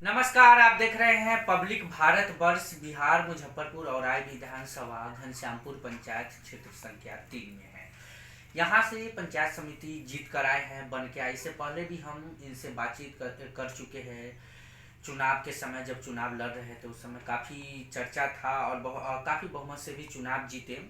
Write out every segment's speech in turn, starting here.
नमस्कार। आप देख रहे हैं पब्लिक भारत वर्ष बिहार मुजफ्फरपुर औराई विधानसभा घनश्यामपुर पंचायत क्षेत्र संख्या 3 में है। यहाँ से पंचायत समिति जीत कर आए हैं बन के आए। इससे पहले भी हम इनसे बातचीत कर चुके हैं। चुनाव के समय जब चुनाव लड़ रहे थे उस समय काफ़ी चर्चा था और काफ़ी बहुमत से भी चुनाव जीते।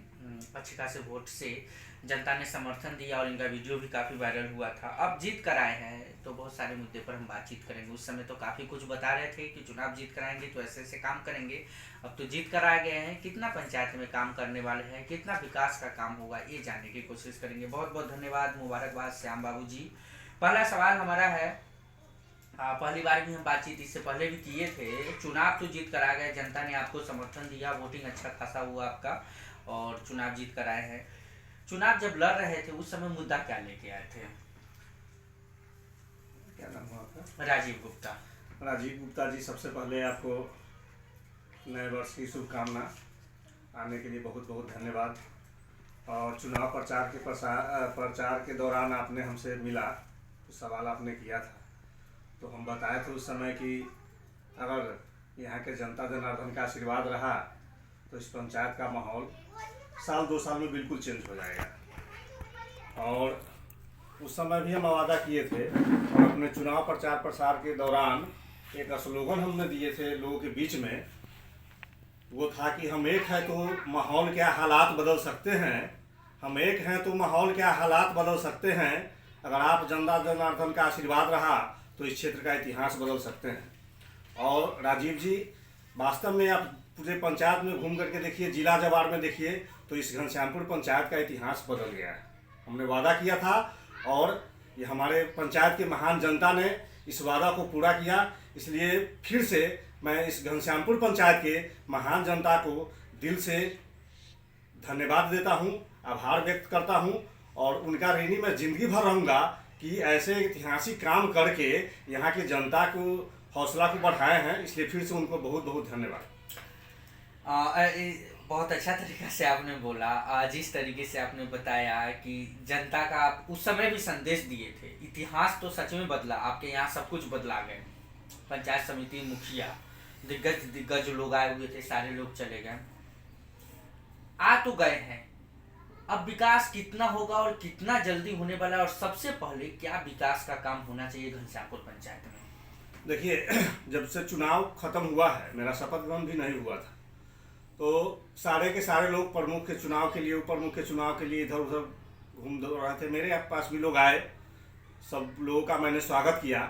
अच्छे खासे वोट से जनता ने समर्थन दिया और इनका वीडियो भी काफ़ी वायरल हुआ था। अब जीत कर आए हैं तो बहुत सारे मुद्दे पर हम बातचीत करेंगे। उस समय तो काफ़ी कुछ बता रहे थे कि चुनाव जीत कर आएंगे तो ऐसे ऐसे काम करेंगे। अब तो जीत कर आ गए हैं, कितना पंचायत में काम करने वाले हैं, कितना विकास का काम होगा, ये जानने की कोशिश करेंगे। बहुत बहुत धन्यवाद, मुबारकबाद श्याम बाबू जी। पहला सवाल हमारा है, पहली बार भी हम बातचीत इससे पहले भी किए थे। चुनाव तो जीत कर आ गए, जनता ने आपको समर्थन दिया, वोटिंग अच्छा खासा हुआ आपका और चुनाव जीत कर आए हैं। चुनाव जब लड़ रहे थे उस समय मुद्दा क्या लेके आए थे? क्या नाम हुआ आपका? राजीव गुप्ता। राजीव गुप्ता जी, सबसे पहले आपको नए वर्ष की शुभकामना। आने के लिए बहुत बहुत धन्यवाद। और चुनाव प्रचार के दौरान आपने हमसे मिला तो सवाल आपने किया था, तो हम बताए थे उस समय कि अगर यहाँ के जनता जनार्दन का आशीर्वाद रहा तो इस पंचायत का माहौल साल 2 साल में बिल्कुल चेंज हो जाएगा। और उस समय भी हम वादा किए थे और अपने चुनाव प्रचार प्रसार के दौरान एक स्लोगन हमने दिए थे लोगों के बीच में। वो था कि हम एक हैं तो माहौल क्या हालात बदल सकते हैं, हम एक हैं तो माहौल क्या हालात बदल सकते हैं। अगर आप जनता जनार्दन का आशीर्वाद रहा तो इस क्षेत्र का इतिहास बदल सकते हैं। और राजीव जी, वास्तव में आप पूरे पंचायत में घूम करके देखिए, जिला जवार में देखिए, तो इस घनश्यामपुर पंचायत का इतिहास बदल गया है। हमने वादा किया था और ये हमारे पंचायत के महान जनता ने इस वादा को पूरा किया। इसलिए फिर से मैं इस घनश्यामपुर पंचायत के महान जनता को दिल से धन्यवाद देता हूँ, आभार व्यक्त करता हूँ और उनका ऋणी मैं जिंदगी भर रहूँगा कि ऐसे ऐतिहासिक काम करके यहाँ की जनता को हौसला को बढ़ाए हैं। इसलिए फिर से उनको बहुत बहुत धन्यवाद। बहुत अच्छा तरीका से आपने बोला। जिस तरीके से आपने बताया कि जनता का आप उस समय भी संदेश दिए थे, इतिहास तो सच में बदला। आपके यहाँ सब कुछ बदला गए। पंचायत समिति मुखिया दिग्गज लोग आए हुए थे, सारे लोग चले गए, आ तो गए हैं। अब विकास कितना होगा और कितना जल्दी होने वाला है और सबसे पहले क्या विकास का काम होना चाहिए घनश्यामपुर पंचायत में? देखिए, जब से चुनाव खत्म हुआ है, मेरा शपथ ग्रहण भी नहीं हुआ था, तो सारे के सारे लोग प्रमुख के चुनाव के लिए, उप प्रमुख के चुनाव के लिए इधर उधर घूम रहे थे। मेरे पास भी लोग आए, सब लोगों का मैंने स्वागत किया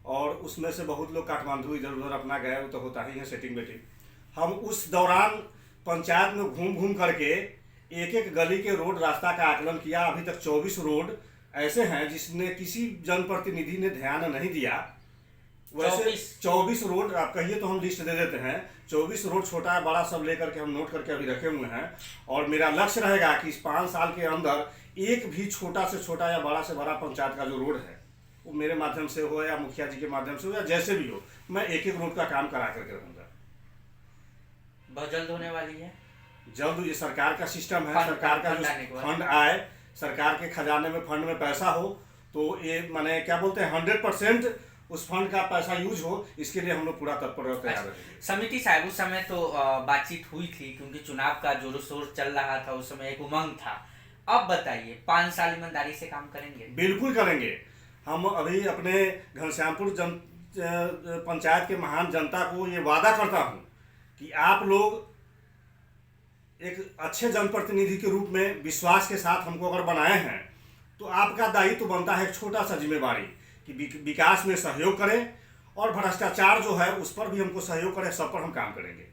और उसमें से बहुत लोग काठमांडू इधर उधर अपना गए, वो तो होता ही है सेटिंग वेटिंग। हम उस दौरान पंचायत में घूम घूम करके एक एक गली के रोड रास्ता का आकलन किया। अभी तक 24 रोड ऐसे हैं जिसने किसी जनप्रतिनिधि ने ध्यान नहीं दिया। वैसे 24 रोड आप कहिए तो हम लिस्ट दे देते हैं। 24 रोड, छोटा बड़ा सब लेकर के हम नोट करके अभी रखे हुए हैं। और मेरा लक्ष्य रहेगा कि इस 5 साल के अंदर एक भी छोटा से छोटा या बड़ा से बड़ा पंचायत का जो रोड है वो मेरे माध्यम से हो या मुखिया जी के माध्यम से हो या जैसे भी हो, मैं एक एक रोड का काम करा करके रहूँगा। बहुत जल्द होने वाली है। जल्द। ये सरकार का सिस्टम है, सरकार का जो फंड आए, सरकार के खजाने में फंड में पैसा हो तो ये माने क्या बोलते हैं 100% उस फंड का पैसा यूज हो, इसके लिए हम लोग पूरा तत्पर तैयार रहेंगे। समिति साहब, उस समय तो बातचीत हुई थी क्योंकि चुनाव का जोर शोर चल रहा था, उस समय एक उमंग था। अब बताइए, 5 साल ईमानदारी से काम करेंगे? बिल्कुल करेंगे। हम अभी अपने घनश्यामपुर पंचायत के महान जनता को ये वादा करता हूँ कि आप लोग एक अच्छे जनप्रतिनिधि के रूप में विश्वास के साथ हमको अगर बनाए हैं तो आपका दायित्व बनता है एक छोटा सा जिम्मेवारी कि विकास में सहयोग करें और भ्रष्टाचार जो है उस पर भी हमको सहयोग करें। सब पर हम काम करेंगे।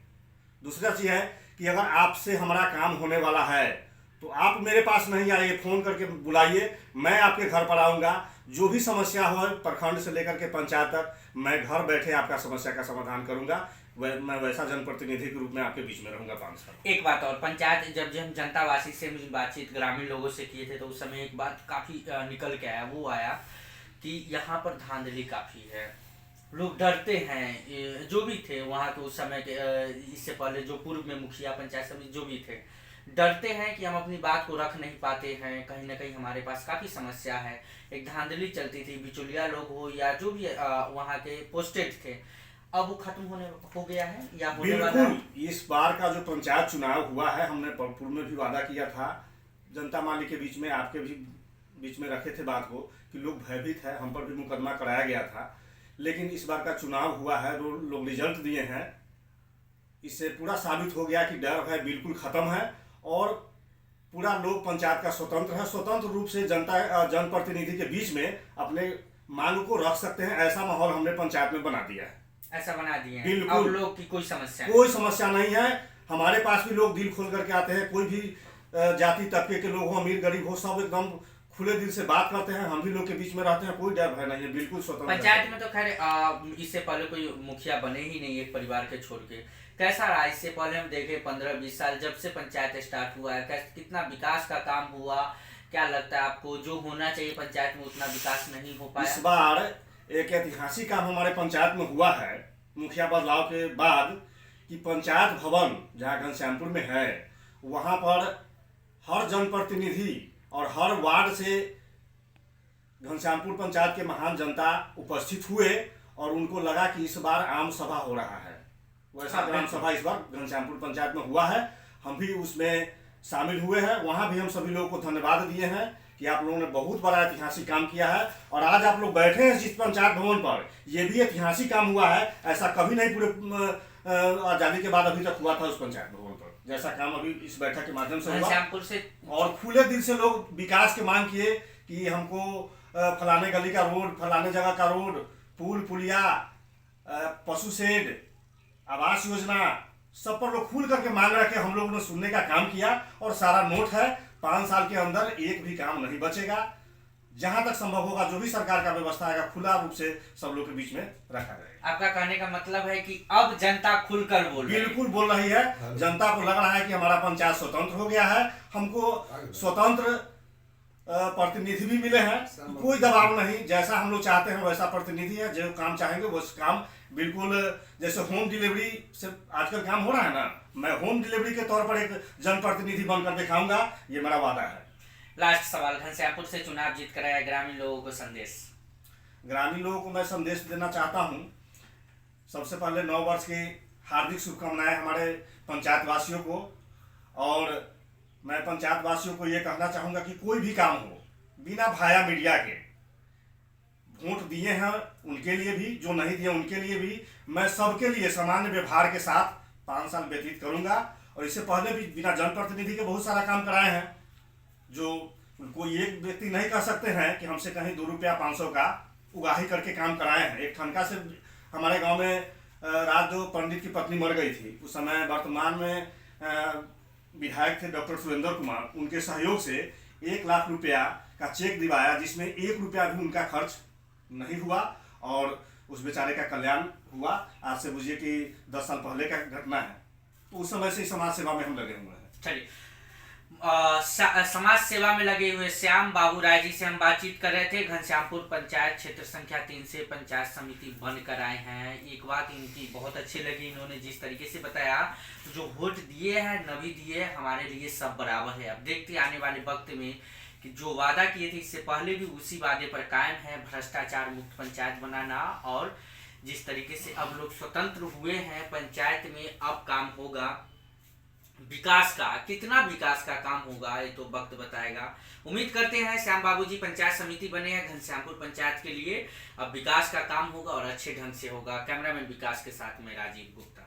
दूसरा चीज़ है कि अगर आपसे हमारा काम होने वाला है तो आप मेरे पास नहीं आइए, फ़ोन करके बुलाइए, मैं आपके घर पर आऊँगा। जो भी समस्या हो प्रखंड से लेकर के पंचायत तक, मैं घर बैठे आपका समस्या का समाधान करूँगा। मैं वैसा जनप्रतिनिधि के रूप में आपके बीच में रहूँगा 5 साल। एक बात और, पंचायत जब हम जनतावासी से बातचीत ग्रामीण लोगों से किए थे तो उस समय एक बात काफ़ी निकल के आया। वो आया कि यहाँ पर धांधली काफ़ी है, लोग डरते हैं। जो भी थे वहाँ के उस समय के, इससे पहले जो पूर्व में मुखिया पंचायत समिति जो भी थे, डरते हैं कि हम अपनी बात को रख नहीं पाते हैं, कहीं ना कहीं हमारे पास काफ़ी समस्या है। एक धांधली चलती थी, बिचौलिया लोग हो या जो भी वहाँ के पोस्टेड थे, अब वो खत्म होने हो गया है या होने वाला है? बिल्कुल, इस बार का जो पंचायत चुनाव हुआ है, हमने पूर्व में भी वादा किया था, जनता माली के बीच में, आपके भी बीच में रखे थे बात को, कि लोग भयभीत है, हम पर भी मुकदमा कराया गया था। लेकिन इस बार का चुनाव हुआ है, लोग रिजल्ट दिए हैं, इससे पूरा साबित हो गया कि डर है बिल्कुल खत्म है और पूरा लोग पंचायत का स्वतंत्र है, स्वतंत्र रूप से जनता जनप्रतिनिधि के बीच में अपने मांग को रख सकते हैं। ऐसा माहौल हमने पंचायत में बना दिया है, ऐसा बना दिए हैं। बिल्कुल। अब लोग की कोई समस्या नहीं है। हमारे पास भी लोग दिल खोल करके आते हैं, कोई भी जाति तबके के लोग हो, अमीर गरीब हो, सब एकदम खुले दिल से बात करते हैं। हम भी लोग के बीच में रहते हैं, कोई डर भय नहीं है, बिल्कुल स्वतंत्र। पंचायत में तो खैर इससे पहले कोई मुखिया बने ही नहीं एक परिवार के छोड़ के। कैसा रहा इससे पहले? हम देखे 15-20 साल जब से पंचायत स्टार्ट हुआ है, कितना विकास का काम हुआ? क्या लगता है आपको जो होना चाहिए पंचायत में उतना विकास नहीं हो पाया? इस बार एक ऐतिहासिक काम हमारे पंचायत में हुआ है मुखिया बदलाव के बाद, कि पंचायत भवन जहाँ घनश्यामपुर में है, वहाँ पर हर जनप्रतिनिधि और हर वार्ड से घनश्यामपुर पंचायत के महान जनता उपस्थित हुए और उनको लगा कि इस बार आम सभा हो रहा है। वैसा ग्राम सभा इस बार घनश्यामपुर पंचायत में हुआ है, हम भी उसमें शामिल हुए हैं। वहाँ भी हम सभी लोगों को धन्यवाद दिए हैं कि आप लोगों ने बहुत बड़ा ऐतिहासिक काम किया है। और आज आप लोग बैठे हैं जिस पंचायत भवन पर, ये भी ऐतिहासिक काम हुआ है। ऐसा कभी नहीं पूरे आजादी के बाद अभी तक हुआ था उस पंचायत भवन पर, जैसा काम अभी इस बैठक के माध्यम से हुआ। से और खुले दिल से लोग विकास की मांग किए कि हमको फलाने गली का रोड, फलाने जगह का रोड, पुल पुलिया, पशु शेड, आवास योजना, सब पर लोग खुल करके मांग रखे। हम लोगों ने सुनने का काम किया और सारा नोट है। 5 साल के अंदर एक भी काम नहीं बचेगा। जहां तक संभव होगा जो भी सरकार का व्यवस्था आएगा, खुला रूप से सब लोग के बीच में रखा जाएगा। आपका कहने का मतलब है कि अब जनता खुलकर बोल रही है? बिल्कुल बोल रही है। जनता को लग रहा है कि हमारा पंचायत स्वतंत्र हो गया है, हमको स्वतंत्र प्रतिनिधि भी मिले हैं, कोई दबाव नहीं। जैसा हम लोग चाहते हैं वैसा प्रतिनिधि है, जो काम चाहेंगे वो काम बिल्कुल। जैसे होम डिलीवरी से आजकल काम हो रहा है ना, मैं होम डिलीवरी के तौर पर एक जनप्रतिनिधि बनकर दिखाऊंगा, ये मेरा वादा है। लास्ट सवाल, घनश्यामपुर से चुनाव जीत कर आए ग्रामीण लोगों को संदेश? ग्रामीण लोगों को मैं संदेश देना चाहता हूँ। सबसे पहले 9 वर्ष की हार्दिक शुभकामनाएं हमारे पंचायत वासियों को। और मैं पंचायत वासियों को ये कहना चाहूँगा कि कोई भी काम हो, बिना भाया मीडिया के, वोट दिए हैं उनके लिए भी, जो नहीं दिए उनके लिए भी, मैं सबके लिए सामान्य व्यवहार के साथ 5 साल व्यतीत करूँगा। और इससे पहले भी बिना जनप्रतिनिधि के बहुत सारा काम कराए हैं, जो कोई एक व्यक्ति नहीं कह सकते हैं कि हमसे कहीं 2 रुपया 500 का उगाही करके काम कराए हैं। एक ठनका से हमारे गांव में रात जो पंडित की पत्नी मर गई थी, उस समय वर्तमान में विधायक थे डॉक्टर सुरेंद्र कुमार, उनके सहयोग से 1 लाख रुपया का चेक दिवाया, जिसमें 1 रुपया भी उनका खर्च नहीं हुआ और उस बेचारे का कल्याण हुआ। आज से बुझिए कि 10 साल पहले का घटना है। तो उस समय से समाज सेवा में हम लगे हुए हैं। चलिए, समाज सेवा में लगे हुए श्याम बाबू राय जी से हम बातचीत कर रहे थे। घनश्यामपुर पंचायत क्षेत्र संख्या 3 से पंचायत समिति बनकर आए हैं। एक बात इनकी बहुत अच्छी लगी, इन्होंने जिस तरीके से बताया, जो वोट दिए हैं न भी दिए, हमारे लिए सब बराबर है। अब देखते आने वाले वक्त में कि जो वादा किए थे इससे पहले भी उसी वादे पर कायम है, भ्रष्टाचार मुक्त पंचायत बनाना। और जिस तरीके से अब लोग स्वतंत्र हुए हैं पंचायत में, अब काम होगा विकास का। कितना विकास का काम होगा ये तो वक्त बताएगा। उम्मीद करते हैं श्याम बाबू जी पंचायत समिति बने हैं घनश्यामपुर पंचायत के लिए, अब विकास का काम होगा और अच्छे ढंग से होगा। कैमरामैन विकास के साथ में राजीव गुप्ता।